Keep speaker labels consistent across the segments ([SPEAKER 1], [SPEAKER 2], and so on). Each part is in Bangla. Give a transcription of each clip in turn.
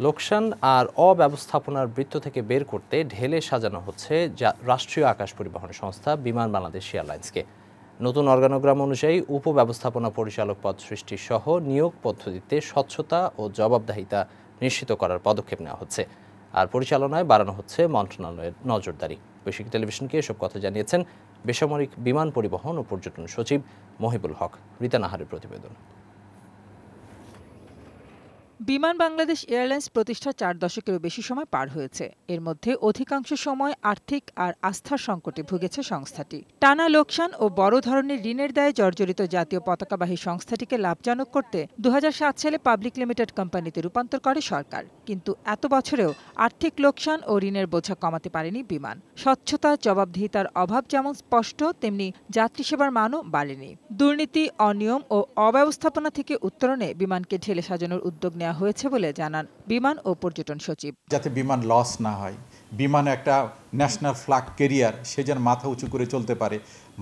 [SPEAKER 1] লোকসান আর অব্যবস্থাপনার বৃত্ত থেকে বের করতে ঢেলে সাজানো হচ্ছে রাষ্ট্রীয় আকাশ পরিবহন সংস্থা বিমান বাংলাদেশ এয়ারলাইন্সকে। নতুন অর্গানোগ্রাম অনুযায়ী উপব্যবস্থাপনা পরিচালক পদ সৃষ্টি সহ নিয়োগ পদ্ধতিতে স্বচ্ছতা ও জবাবদিহিতা নিশ্চিত করার পদক্ষেপ নেওয়া হচ্ছে। আর পরিচালনায় বাড়ানো হচ্ছে মন্ত্রণালয়ের নজরদারি। বৈশ্বিক টেলিভিশনকে এসব কথা জানিয়েছেন বেসামরিক বিমান পরিবহন ও পর্যটন সচিব মহিবুল হক। রীতা নাহারের প্রতিবেদন।
[SPEAKER 2] বিমান বাংলাদেশ এয়ারলাইন্স প্রতিষ্ঠার 4 দশকেরও বেশি সময় পার হয়েছে। এর মধ্যে অধিকাংশ সময় আর্থিক আর আস্থার সংকটে ভুগেছে সংস্থাটি। টানা লোকসান ও বড় ধরনের ঋণের দায়ে জর্জরিত জাতীয় পতাকাবাহী সংস্থাটিকে লাভজনক করতে 2007 সালে পাবলিক লিমিটেড কোম্পানিতে রূপান্তর করে সরকার। কিন্তু এত বছরেও আর্থিক লোকসান ও ঋণের বোঝা কমাতে পারেনি বিমান। স্বচ্ছতা, জবাবদিহিতার অভাব যেমন স্পষ্ট, তেমনি যাত্রী সেবার মানও বাড়েনি। দুর্নীতি, অনিয়ম ও অব্যবস্থাপনা থেকে উত্তরণে বিমানকে ঢেলে সাজানোর উদ্যোগ নেওয়া হয়েছে বলে জানান বিমান ও পর্যটন সচিব।
[SPEAKER 3] যাতে বিমান লস না হয়, বিমান একটা ন্যাশনাল ফ্ল্যাগ ক্যারিয়ার, সে যেন মাথা উঁচু করে চলতে পারে,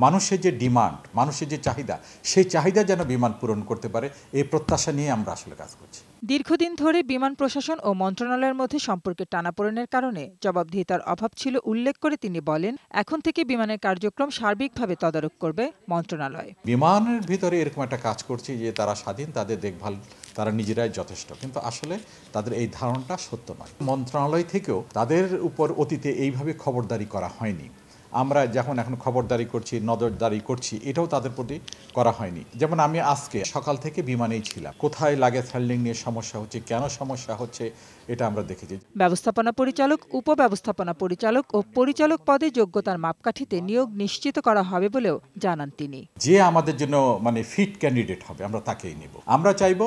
[SPEAKER 3] মানুষের যে ডিমান্ড, মানুষের যে চাহিদা, সেই চাহিদা যেন বিমান পূরণ করতে পারে, এই প্রত্যাশা নিয়ে আমরা আসলে কাজ করছি।
[SPEAKER 2] দীর্ঘদিন ধরে বিমান প্রশাসন ও মন্ত্রণালয়ের মধ্যে সম্পর্কের টানাপোড়েনের কারণে জবাবদিহিতার অভাব ছিল উল্লেখ করে তিনি বলেন, এখন থেকে বিমানের কার্যক্রম সার্বিকভাবে তদারক করবে মন্ত্রণালয়।
[SPEAKER 3] বিমানের ভিতরে এরকম একটা কাজ করছি যে তারা স্বাধীন, তাদের দেখভাল তারা নিজেরাই যথেষ্ট, কিন্তু আসলে তাদের এই ধারণাটা সত্য নয়। মন্ত্রণালয় থেকেও তাদের উপর অতীতে এইভাবে খবরদারি করা হয়নি। আমরা যখন এখন খবরদারি করছি, নজরদারি করছি, এটাও তাদের প্রতি করা হয়নি। যেমন আমি আজকে সকাল থেকে বিমানেই ছিলাম, কোথায় লাগেজ হ্যান্ডলিং নিয়ে সমস্যা হচ্ছে, কেন সমস্যা হচ্ছে, এটা আমরা দেখেছি।
[SPEAKER 2] ব্যবস্থাপনা পরিচালক, উপব্যবস্থাপনা পরিচালক ও পরিচালক পদে যোগ্যতার মাপকাঠিতে নিয়োগ নিশ্চিত করা হবে বলেও জানান তিনি।
[SPEAKER 3] যে আমাদের জন্য ফিট ক্যান্ডিডেট হবে, আমরা তাকেই নেব। আমরা চাইবো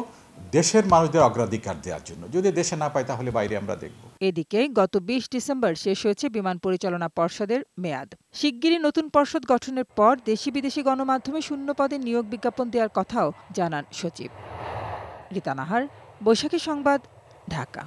[SPEAKER 3] দেশের মানুষদের অগ্রাধিকার দেওয়ার জন্য। যদি দেশে না পাই তাহলে বাইরে আমরা দেখব।
[SPEAKER 2] এদিকে গত 20 ডিসেম্বর শেষ হয়েছে বিমান পরিচালনা পর্ষদের মেয়াদ। শিগগিরই নতুন পর্ষদ গঠনের পর দেশি বিদেশি গণমাধ্যমে শূন্য পদে নিয়োগ বিজ্ঞাপন দেওয়ার কথাও জানান সচিব। রীতা নাহার, বৈশাখী সংবাদ, ঢাকা।